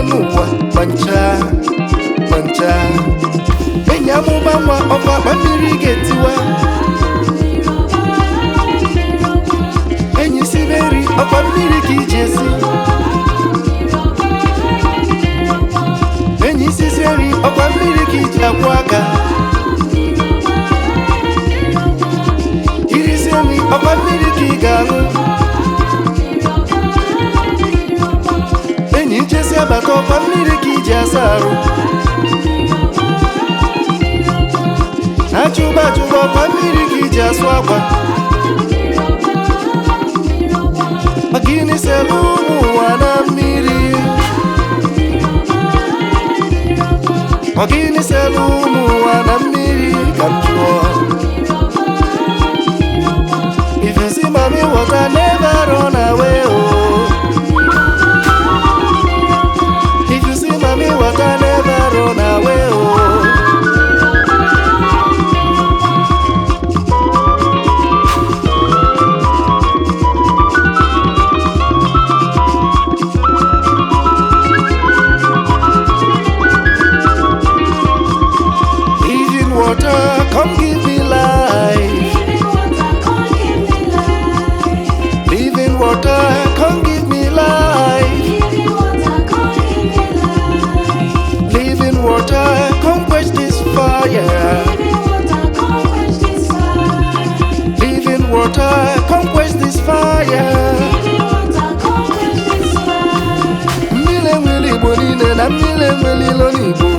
n'ụwa kpancha kpancha enyi amụma nwa ọkwa akpa mmiri ga-etiwa enyi si beri ọkwa mmiri ka iji esi enyi si seri ọkwa mmiri ka iji akwụ aka irisi nri ọkwa mmiri ka ị ga-aṅụ enyi nchesi abata ọkwa mmiri ka iji asa arụ achụba achụba ọkwa mmiri ka iji asụ akwa gịnị selu ụmụ ụwa na mmiri gịnị selu ụmụ ụwa na mmiri ka m jụọ if you see mommy water never run away oh if you see mommy water never run away oh come give me life. Living water, come give me life. Living water, come quench this fire. Living water, come quench this fire. Mmile nwere Igbo niile na mmile nwere ilo n'Igbo.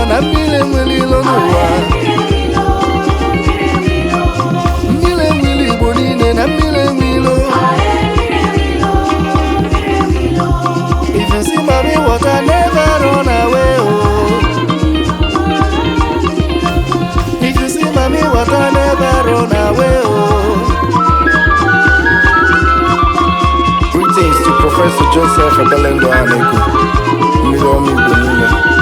Na mmiri nwere ilo n'ụwa mmiri nwere Igbo niile na mmiri nwe ilo if you see mommy water never run away oh if you see mommy water never run away oh. Greetings to Professor Joseph Ebelendo Aneku mmiri ọma Igbo niile